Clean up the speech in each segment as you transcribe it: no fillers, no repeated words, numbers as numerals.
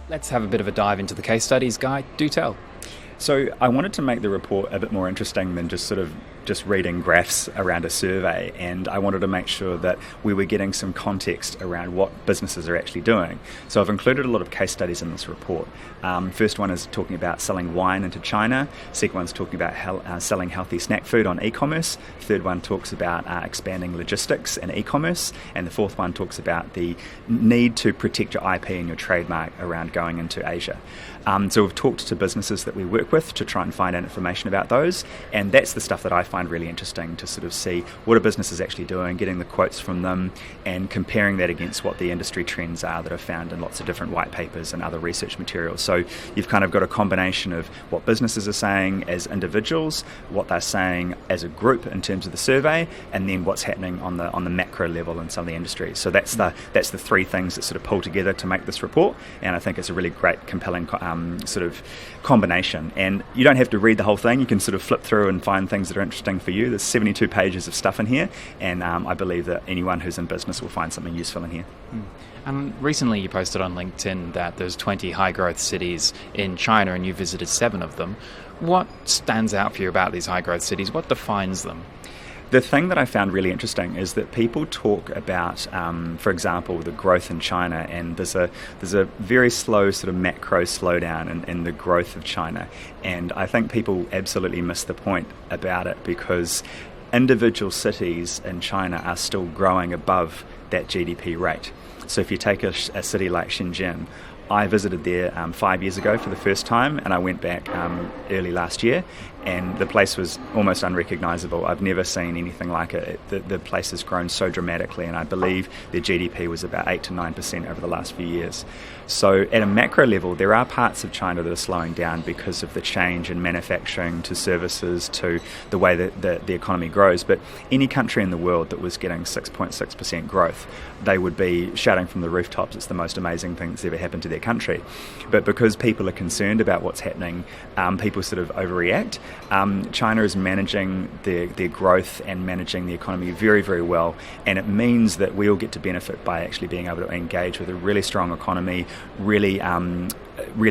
Let's have a bit of a dive into the case studies, Guy. Do tell. So I wanted to make the report a bit more interesting than just reading graphs around a survey, and I wanted to make sure that we were getting some context around what businesses are actually doing. So I've included a lot of case studies in this report. First one is talking about selling wine into China. Second one's talking about selling healthy snack food on e-commerce. Third one talks about expanding logistics and e-commerce. And the fourth one talks about the need to protect your IP and your trademark around going into Asia. So we've talked to businesses that we work with to try and find out information about those, and that's the stuff that I find really interesting, to sort of see what a business is actually doing, getting the quotes from them, and comparing that against what the industry trends are that are found in lots of different white papers and other research materials. So you've kind of got a combination of what businesses are saying as individuals, what they're saying as a group in terms of the survey, and then what's happening on the macro level in some of the industries. So that's the three things that sort of pull together to make this report, and I think it's a really great, compelling sort of combination. And you don't have to read the whole thing. You can sort of flip through and find things that are interesting for you. There's 72 pages of stuff in here, and I believe that anyone who's in business will find something useful in here. And recently you posted on LinkedIn that there's 20 high growth cities in China and you visited 7 of them. What stands out for you about these high growth cities? What defines them? The thing that I found really interesting is that people talk about, for example, the growth in China, and there's a very slow sort of macro slowdown in the growth of China, and I think people absolutely miss the point about it, because individual cities in China are still growing above that GDP rate. So if you take a city like Shenzhen, I visited there 5 years ago for the first time, and I went back early last year, and the place was almost unrecognisable. I've never seen anything like it. The place has grown so dramatically, and I believe their GDP was about 8 to 9% over the last few years. So at a macro level, there are parts of China that are slowing down because of the change in manufacturing to services to the way that the economy grows. But any country in the world that was getting 6.6% growth, they would be shouting from the rooftops, it's the most amazing thing that's ever happened to their country. But because people are concerned about what's happening, people sort of overreact. China is managing their growth and managing the economy very, very well, and it means that we all get to benefit by actually being able to engage with a really strong economy, really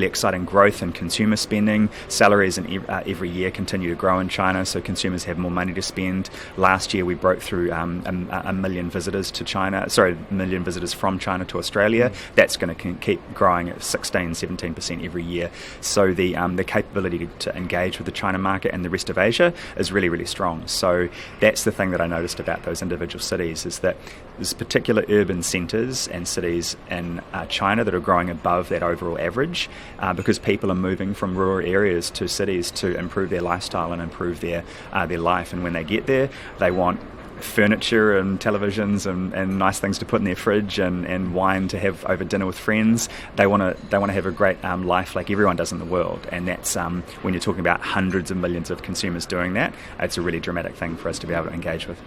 exciting growth in consumer spending. Salaries every year continue to grow in China, so consumers have more money to spend. Last year we broke through a million visitors to China, a million visitors from China to Australia. That's going to keep growing at 16-17% every year. So the capability to engage with the China market and the rest of Asia is really, really strong. So that's the thing that I noticed about those individual cities, is that there's particular urban centres and cities in China that are growing above that overall average, because people are moving from rural areas to cities to improve their lifestyle and improve their life. And when they get there, they want furniture and televisions and nice things to put in their fridge and wine to have over dinner with friends. They want to have a great life like everyone does in the world, and that's when you're talking about hundreds of millions of consumers doing that, it's a really dramatic thing for us to be able to engage with.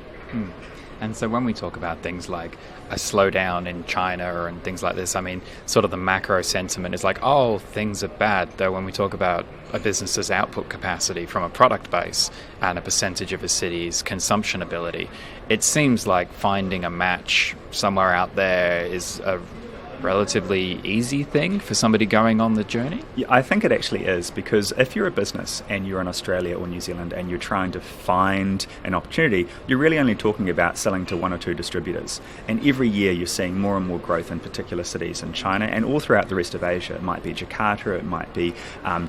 And so when we talk about things like a slowdown in China and things like this, I mean, sort of the macro sentiment is like, oh, things are bad. Though when we talk about a business's output capacity from a product base and a percentage of a city's consumption ability, it seems like finding a match somewhere out there is a relatively easy thing for somebody going on the journey? Yeah, I think it actually is, because if you're a business and you're in Australia or New Zealand and you're trying to find an opportunity, you're really only talking about selling to 1 or 2 distributors. And every year you're seeing more and more growth in particular cities in China and all throughout the rest of Asia. It might be Jakarta, it might be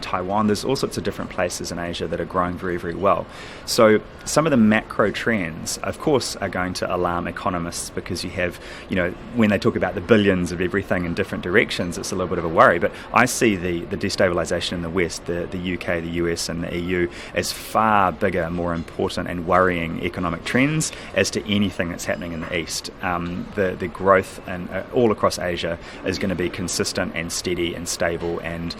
Taiwan. There's all sorts of different places in Asia that are growing very, very well. So some of the macro trends, of course, are going to alarm economists, because you have, when they talk about the billions of everything in different directions, it's a little bit of a worry. But I see the destabilisation in the West, the UK, the US and the EU, as far bigger, more important and worrying economic trends as to anything that's happening in the East. The growth all across Asia is going to be consistent and steady and stable, and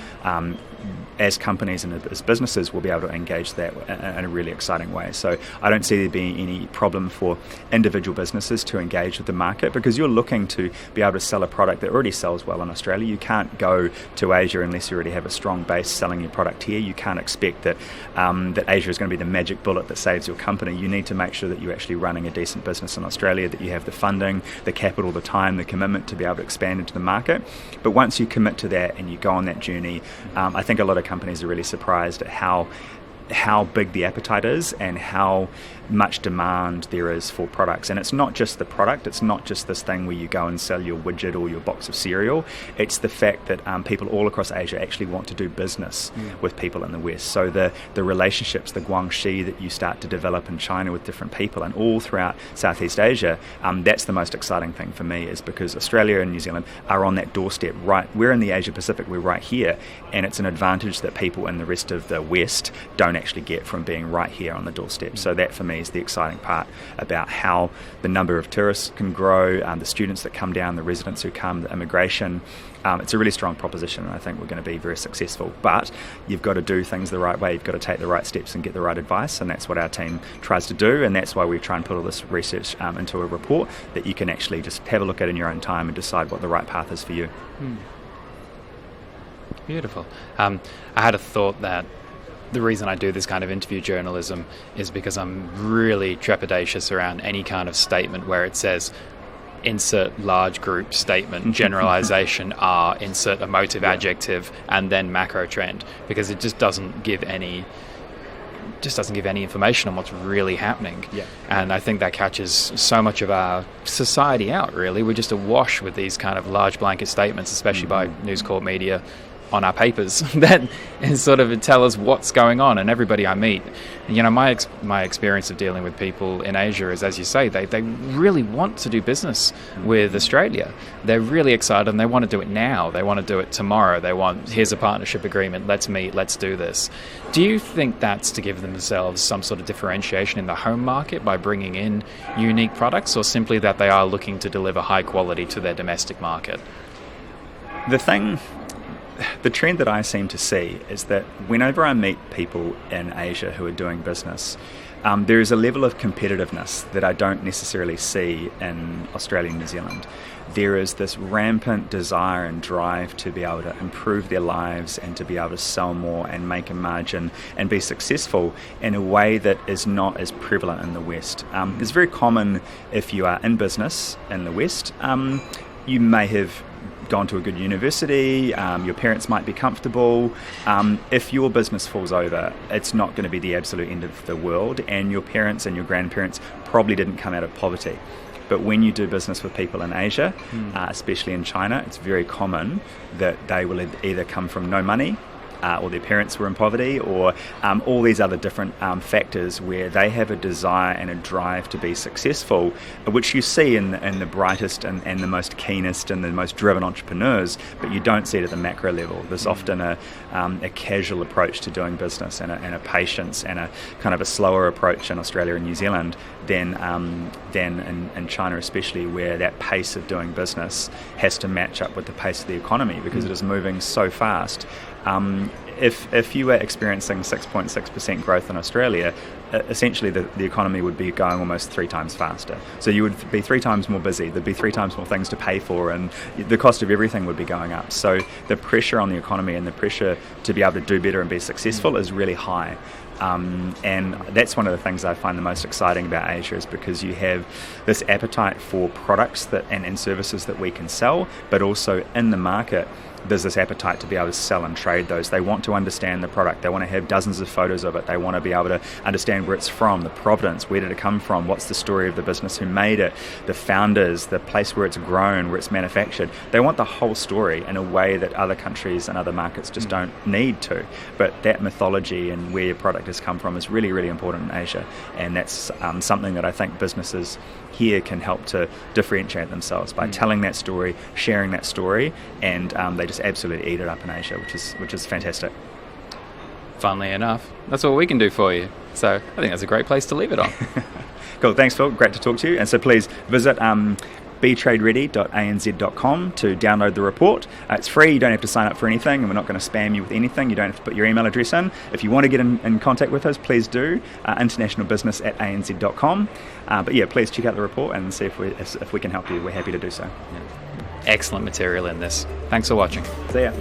as companies and as businesses, we'll be able to engage that in a really exciting way. So I don't see be any problem for individual businesses to engage with the market, because you're looking to be able to sell a product that already sells well in Australia. You can't go to Asia unless you already have a strong base selling your product here. You can't expect that that Asia is going to be the magic bullet that saves your company. You need to make sure that you're actually running a decent business in Australia, that you have the funding, the capital, the time, the commitment to be able to expand into the market. But once you commit to that and you go on that journey, I think a lot of companies are really surprised at how big the appetite is and how much demand there is for products. And it's not just the product, it's not just this thing where you go and sell your widget or your box of cereal. It's the fact that people all across Asia actually want to do business with people in the West. So the relationships, the guanxi that you start to develop in China with different people and all throughout Southeast Asia, that's the most exciting thing for me, is because Australia and New Zealand are on that doorstep. Right, we're in the Asia Pacific, we're right here, and it's an advantage that people in the rest of the West don't actually get from being right here on the doorstep. So that for me is the exciting part about how the number of tourists can grow, the students that come down, the residents who come, the immigration. It's a really strong proposition, and I think we're going to be very successful. But you've got to do things the right way. You've got to take the right steps and get the right advice, and that's what our team tries to do, and that's why we try and put all this research into a report that you can actually just have a look at in your own time and decide what the right path is for you. Beautiful. I had a thought that the reason I do this kind of interview journalism is because I'm really trepidatious around any kind of statement where it says insert large group statement, generalization, insert emotive adjective, and then macro trend, because it just doesn't give any information on what's really happening. And I think that catches so much of our society out, really. We're just awash with these kind of large blanket statements, especially by News Corp media on our papers, that sort of tell us what's going on. And everybody I meet, my experience of dealing with people in Asia is, as you say, they really want to do business with Australia. They're really excited and they want to do it now. They want to do it tomorrow. They want, here's a partnership agreement, let's meet, let's do this. Do you think that's to give themselves some sort of differentiation in the home market by bringing in unique products, or simply that they are looking to deliver high quality to their domestic market? The trend that I seem to see is that whenever I meet people in Asia who are doing business, there is a level of competitiveness that I don't necessarily see in Australia and New Zealand. There is this rampant desire and drive to be able to improve their lives and to be able to sell more and make a margin and be successful in a way that is not as prevalent in the West. It's very common if you are in business in the West. You may have gone to a good university, your parents might be comfortable. If your business falls over, it's not going to be the absolute end of the world, and your parents and your grandparents probably didn't come out of poverty. But when you do business with people in Asia, especially in China, it's very common that they will either come from no money, or their parents were in poverty, or all these other different factors where they have a desire and a drive to be successful, which you see in the brightest and the most keenest and the most driven entrepreneurs, but you don't see it at the macro level. There's often a casual approach to doing business and a patience and a kind of a slower approach in Australia and New Zealand than in China, especially, where that pace of doing business has to match up with the pace of the economy, because it is moving so fast. If you were experiencing 6.6% growth in Australia, essentially the economy would be going almost 3 times faster. So you would be 3 times more busy, there'd be 3 times more things to pay for, and the cost of everything would be going up. So the pressure on the economy and the pressure to be able to do better and be successful is really high. And that's one of the things I find the most exciting about Asia, is because you have this appetite for products and services that we can sell, but also in the market there's this appetite to be able to sell and trade those. They want to understand the product. They want to have dozens of photos of it. They want to be able to understand where it's from, the provenance, where did it come from, what's the story of the business, who made it, the founders, the place where it's grown, where it's manufactured. They want the whole story in a way that other countries and other markets just don't need to. But that mythology and where your product has come from is really, really important in Asia. And that's something that I think businesses here can help to differentiate themselves by telling that story, sharing that story, and they just absolutely eat it up in Asia, which is fantastic. Funnily enough, that's what we can do for you. So I think that's a great place to leave it on. Cool, thanks Phil, great to talk to you. And so please visit betradeready.anz.com to download the report. It's free, you don't have to sign up for anything, and we're not going to spam you with anything. You don't have to put your email address in. If you want to get in contact with us, please do, internationalbusiness@anz.com. But yeah, please check out the report and see if we can help you. We're happy to do so. Excellent material in this. Thanks for watching. See ya.